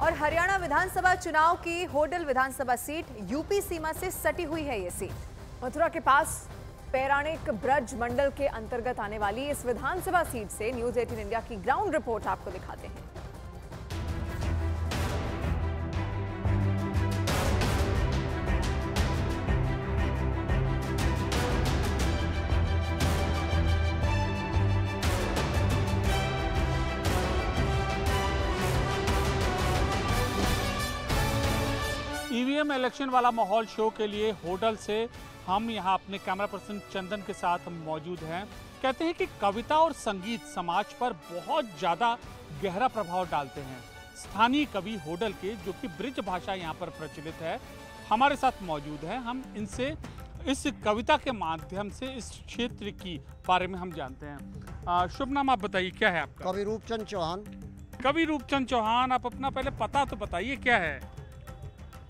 और हरियाणा विधानसभा चुनाव की होडल विधानसभा सीट यूपी सीमा से सटी हुई है। ये सीट मथुरा के पास पौराणिक ब्रज मंडल के अंतर्गत आने वाली इस विधानसभा सीट से न्यूज 18 इंडिया की ग्राउंड रिपोर्ट आपको दिखाते हैं। ईवीएम इलेक्शन वाला माहौल शो के लिए होडल से हम यहाँ अपने कैमरा पर्सन चंदन के साथ मौजूद हैं। कहते हैं कि कविता और संगीत समाज पर बहुत ज़्यादा गहरा प्रभाव डालते हैं। स्थानीय कवि होडल के, जो कि ब्रिज भाषा यहाँ पर प्रचलित है, हमारे साथ मौजूद हैं। हम इनसे इस कविता के माध्यम से इस क्षेत्र की बारे में हम जानते हैं। शुभ नाम आप बताइए, क्या है आपका? कवि रूपचंद चौहान। कवि रूपचंद चौहान, आप अपना पहले पता तो बताइए, क्या है?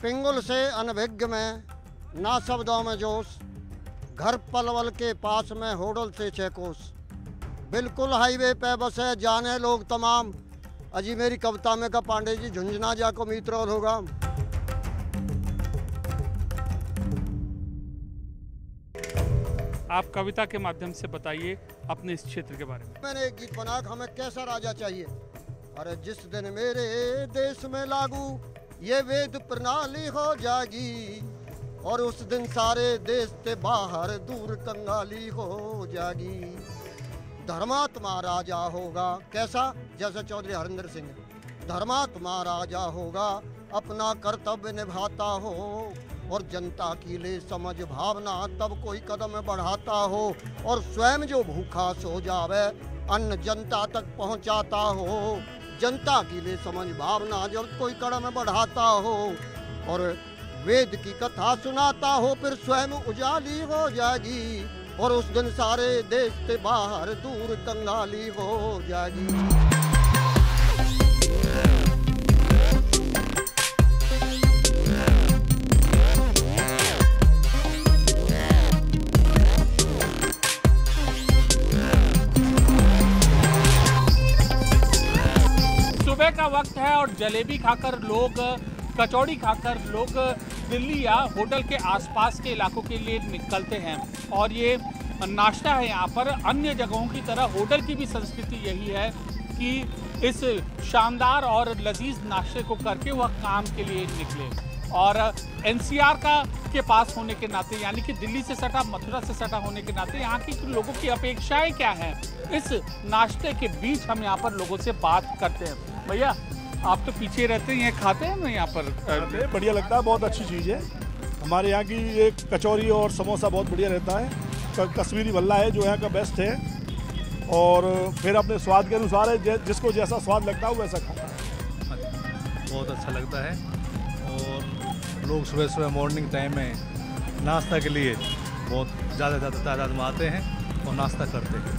पिंगुल से अनभिज्ञ में, ना शब्दों में जोश, घर पलवल के पास में होडल से 6 कोस, बिल्कुल हाईवे पे बस है जाने लोग तमाम। अजी मेरी कविता में का पांडे जी झुंझुना जाको मित्रोल होगा। आप कविता के माध्यम से बताइए अपने इस क्षेत्र के बारे में। मैंने एक गीत बना, हमें कैसा राजा चाहिए। अरे जिस दिन मेरे देश में लागू ये वेद प्रणाली हो जाएगी, और उस दिन सारे देश से बाहर दूर कंगाली हो जाएगी। धर्मात्मा राजा होगा, कैसा? जैसे चौधरी हरिंदर सिंह। धर्मात्मा राजा होगा, अपना कर्तव्य निभाता हो, और जनता की ले समझ भावना तब कोई कदम बढ़ाता हो, और स्वयं जो भूखा सो जावे अन्न जनता तक पहुंचाता हो। जनता की ले समझ भावना जब कोई कदम बढ़ाता हो, और वेद की कथा सुनाता हो, फिर स्वयं उजाली हो जाएगी, और उस दिन सारे देश से बाहर दूर कंगाली हो जाएगी। सुबह का वक्त है और जलेबी खाकर लोग, कचौड़ी खाकर लोग दिल्ली या होटल के आसपास के इलाकों के लिए निकलते हैं। और ये नाश्ता है यहाँ पर। अन्य जगहों की तरह होटल की भी संस्कृति यही है कि इस शानदार और लजीज नाश्ते को करके वह काम के लिए निकले। और एनसीआर के पास होने के नाते, यानी कि दिल्ली से सटा, मथुरा से सटा होने के नाते, यहाँ की लोगों की अपेक्षाएं क्या हैं, इस नाश्ते के बीच हम यहाँ पर लोगों से बात करते हैं। भैया, आप तो पीछे रहते हैं, खाते हैं ना यहाँ पर? बढ़िया लगता है, बहुत अच्छी चीज़ है। हमारे यहाँ की एक कचौरी और समोसा बहुत बढ़िया रहता है। कश्मीरी भल्ला है जो यहाँ का बेस्ट है, और फिर अपने स्वाद के अनुसार है, जिसको जैसा स्वाद लगता है वैसा खाता है। बहुत अच्छा लगता है, और लोग सुबह सुबह मॉर्निंग टाइम में नाश्ता के लिए बहुत ज़्यादा तादाद में आते हैं और नाश्ता करते हैं।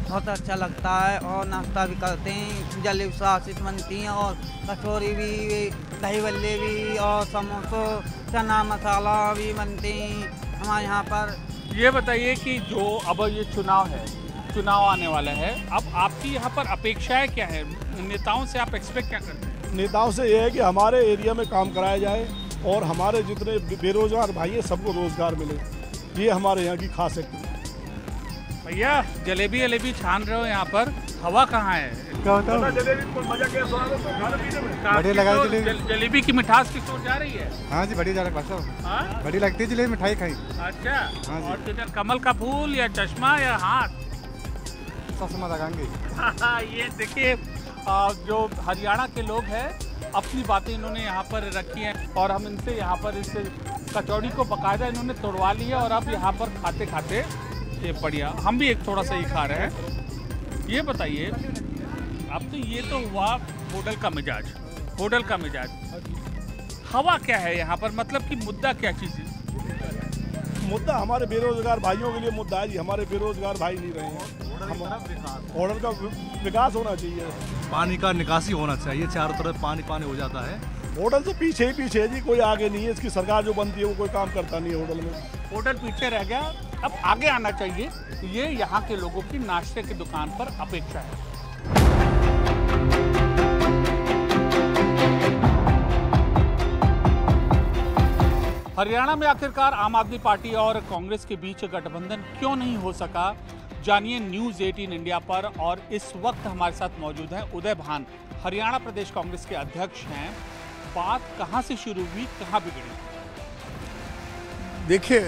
बहुत अच्छा लगता है, और नाश्ता भी करते हैं। जलेबी सासित बनती हैं, और कचौरी भी, दही बल्ले भी, और समोसा, चना मसाला भी बनते हैं हमारे यहाँ पर। ये बताइए कि जो अब ये चुनाव आने वाला है, अब आपकी यहाँ पर अपेक्षाएं क्या है? नेताओं से आप एक्सपेक्ट क्या करते हैं? नेताओं से ये है कि हमारे एरिया में काम कराया जाए, और हमारे जितने बेरोजगार भाई हैं सबको रोजगार मिले। ये हमारे यहाँ की खास है। भैया, जलेबी छान रहे हो यहाँ पर, हवा कहाँ है? जलेबी की मिठास किस ओर जा रही है? हाँ जी, बढ़िया जा रहा है। बढ़िया लगती है जलेबी, मिठाई खाई। अच्छा, हाँ। और किधर कमल का फूल या चश्मा या हाथ? चश्मा लगाएंगे। ये देखिए, जो हरियाणा के लोग हैं, अपनी बातें इन्होंने यहाँ पर रखी हैं, और हम इनसे यहाँ पर इस कचौड़ी को बकायदा इन्होंने तोड़वा लिया, और अब यहाँ पर खाते खाते ये बढ़िया, हम भी एक थोड़ा सा ही खा रहे हैं। ये बताइए, अब तो ये तो हुआ होटल का मिजाज। हवा क्या है यहाँ पर, मतलब कि मुद्दा क्या चीज़ है? मुद्दा हमारे बेरोजगार भाइयों के लिए मुद्दा है जी। हमारे बेरोजगार भाई नहीं रहे हैं। होटल का विकास होना चाहिए, पानी का निकासी होना चाहिए, चारों तरफ पानी हो जाता है। होटल से पीछे ही पीछे है जी, कोई आगे नहीं है। इसकी सरकार जो बनती है वो कोई काम करता नहीं है होटल में। होटल पीछे रह गया, अब आगे आना चाहिए। ये यहाँ के लोगों की नाश्ते की दुकान पर अपेक्षा है। हरियाणा में आखिरकार आम आदमी पार्टी और कांग्रेस के बीच गठबंधन क्यों नहीं हो सका, जानिए न्यूज़ 18 इंडिया पर। और इस वक्त हमारे साथ मौजूद हैं उदय भान, हरियाणा प्रदेश कांग्रेस के अध्यक्ष हैं। बात कहां से शुरू हुई, कहां बिगड़ी? देखिए,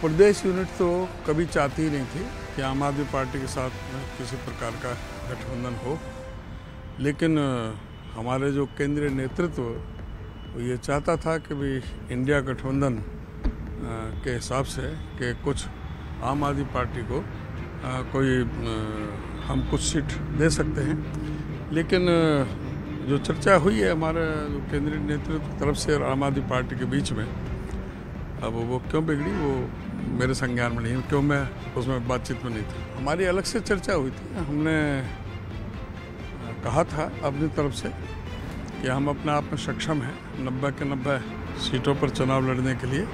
प्रदेश यूनिट तो कभी चाहती ही नहीं थी कि आम आदमी पार्टी के साथ किसी प्रकार का गठबंधन हो, लेकिन हमारे जो केंद्रीय नेतृत्व वो ये चाहता था कि भी इंडिया गठबंधन के हिसाब से कि कुछ आम आदमी पार्टी को हम कुछ सीट दे सकते हैं। लेकिन जो चर्चा हुई है हमारे केंद्रीय नेतृत्व की तरफ से और आम आदमी पार्टी के बीच में, अब वो क्यों बिगड़ी वो मेरे संज्ञान में नहीं, क्यों मैं उसमें बातचीत में नहीं था। हमारी अलग से चर्चा हुई थी, हमने कहा था अपनी तरफ से कि हम अपने आप में सक्षम हैं 90 के 90 सीटों पर चुनाव लड़ने के लिए।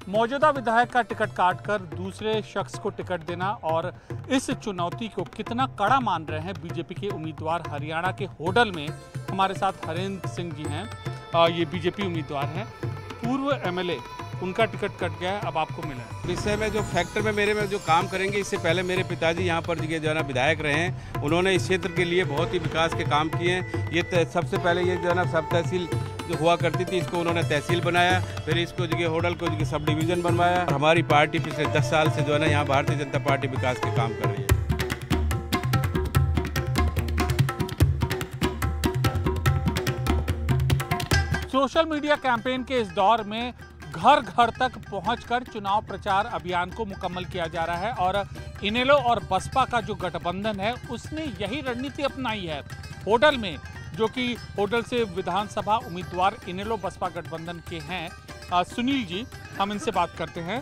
मौजूदा विधायक का टिकट काटकर दूसरे शख्स को टिकट देना और इस चुनौती को कितना कड़ा मान रहे हैं बीजेपी के उम्मीदवार हरियाणा के होडल में। हमारे साथ हरेंद्र सिंह जी हैं, ये बीजेपी उम्मीदवार हैं, पूर्व एमएलए, उनका टिकट कट गया है, अब आपको मिला है। विषय में जो फैक्टर में मेरे में जो काम करेंगे, इससे पहले मेरे पिताजी यहाँ पर जो है ना विधायक रहे हैं, उन्होंने इस क्षेत्र के लिए बहुत ही विकास के काम किए हैं। ये सबसे पहले ये जो है ना सब तहसील जो हुआ करती थी, इसको उन्होंने तहसील बनाया, फिर इसको जगह होडल को जगह सब डिवीज़न बनवाया। हमारी पार्टी पिछले 10 साल से जो है ना यहाँ भारतीय जनता पार्टी विकास के काम कर रही है। सोशल मीडिया कैंपेन के इस दौर में घर घर तक पहुंचकर चुनाव प्रचार अभियान को मुकम्मल किया जा रहा है और इनेलो और बसपा का जो गठबंधन है उसने यही रणनीति अपनाई है। होडल में, जो कि होडल से विधानसभा उम्मीदवार इनेलो बसपा गठबंधन के हैं सुनील जी, हम इनसे बात करते हैं।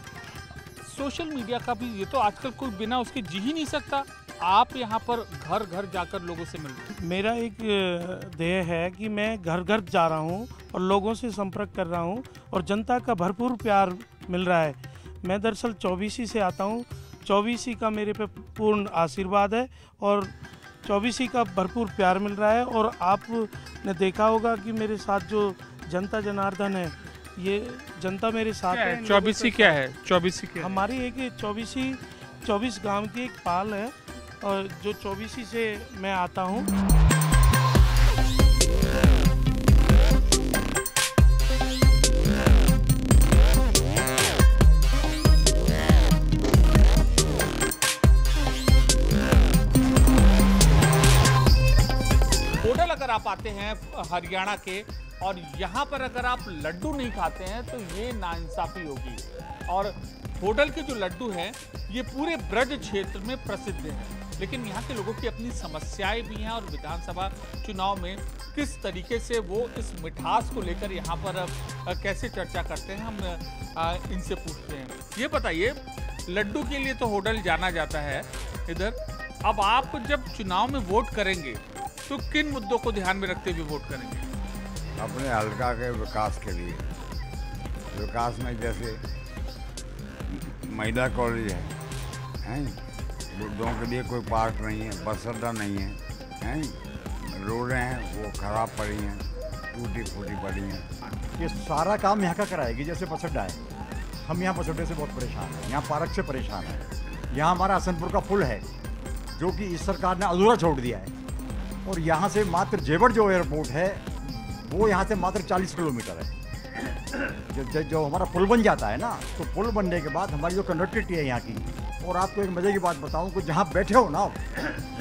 सोशल मीडिया का भी ये तो आजकल कोई बिना उसके जी ही नहीं सकता, आप यहाँ पर घर घर जाकर लोगों से मिल रहे हैं। मेरा एक ध्येय है कि मैं घर घर जा रहा हूँ और लोगों से संपर्क कर रहा हूँ और जनता का भरपूर प्यार मिल रहा है। मैं दरअसल 24 से आता हूँ, 24 का मेरे पे पूर्ण आशीर्वाद है और 24 का भरपूर प्यार मिल रहा है। और आपने देखा होगा कि मेरे साथ जो जनता जनार्दन है, ये जनता मेरे साथ है। 24 क्या है? 24 क्या? हमारी एक 24 गांव की एक पाल है और जो 24 से मैं आता हूँ। होडल अगर आप आते हैं हरियाणा के और यहाँ पर अगर आप लड्डू नहीं खाते हैं तो ये नाइंसाफी होगी। और होडल के जो लड्डू हैं ये पूरे ब्रज क्षेत्र में प्रसिद्ध हैं, लेकिन यहाँ के लोगों की अपनी समस्याएं भी हैं और विधानसभा चुनाव में किस तरीके से वो इस मिठास को लेकर यहाँ पर कैसे चर्चा करते हैं, हम इनसे पूछते हैं। ये बताइए, लड्डू के लिए तो होडल जाना जाता है इधर, अब आप जब चुनाव में वोट करेंगे तो किन मुद्दों को ध्यान में रखते हुए वोट करेंगे? अपने हल्का के विकास के लिए। विकास में जैसे महिला कॉलेज है, बुढ़ों के लिए कोई पार्क नहीं है, बस अड्डा नहीं है, रोडें हैं वो खराब पड़ी हैं, टूटी फूटी पड़ी हैं। ये सारा काम यहाँ का कराएगी। जैसे बस अड्डा है, हम यहाँ बस अड्डे से बहुत परेशान हैं, यहाँ पार्क से परेशान हैं। यहाँ हमारा हसनपुर का पुल है जो कि इस सरकार ने अधूरा छोड़ दिया है और यहाँ से मात्र जेवर जो एयरपोर्ट है वो यहाँ से मात्र 40 किलोमीटर है। जो हमारा पुल बन जाता है ना, तो पुल बनने के बाद हमारी जो कनेक्टिविटी है यहाँ की, और आपको एक मजे की बात बताऊं कि जहाँ बैठे हो ना,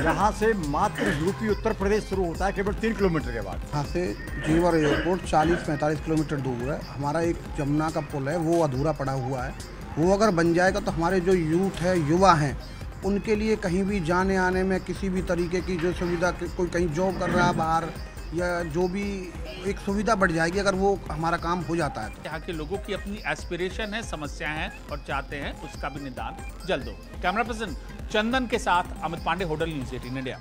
यहाँ से मात्र यूपी उत्तर प्रदेश शुरू होता है केवल 3 किलोमीटर के बाद। यहाँ से जेवर एयरपोर्ट 40-45 किलोमीटर दूर है। हमारा एक जमुना का पुल है वो अधूरा पड़ा हुआ है, वो अगर बन जाएगा तो हमारे जो यूथ है, युवा हैं, उनके लिए कहीं भी जाने आने में किसी भी तरीके की जो सुविधा, कोई कहीं जॉब कर रहा है बाहर या जो भी एक सुविधा बढ़ जाएगी अगर वो हमारा काम हो जाता है। यहाँ के लोगों की अपनी एस्पिरेशन है, समस्याएं हैं और चाहते हैं उसका भी निदान जल्द हो। कैमरा पर्सन चंदन के साथ अमित पांडे, होडल न्यूज़ 18 इंडिया।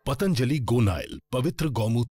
पतंजलि गोनाइल पवित्र गौमूत्र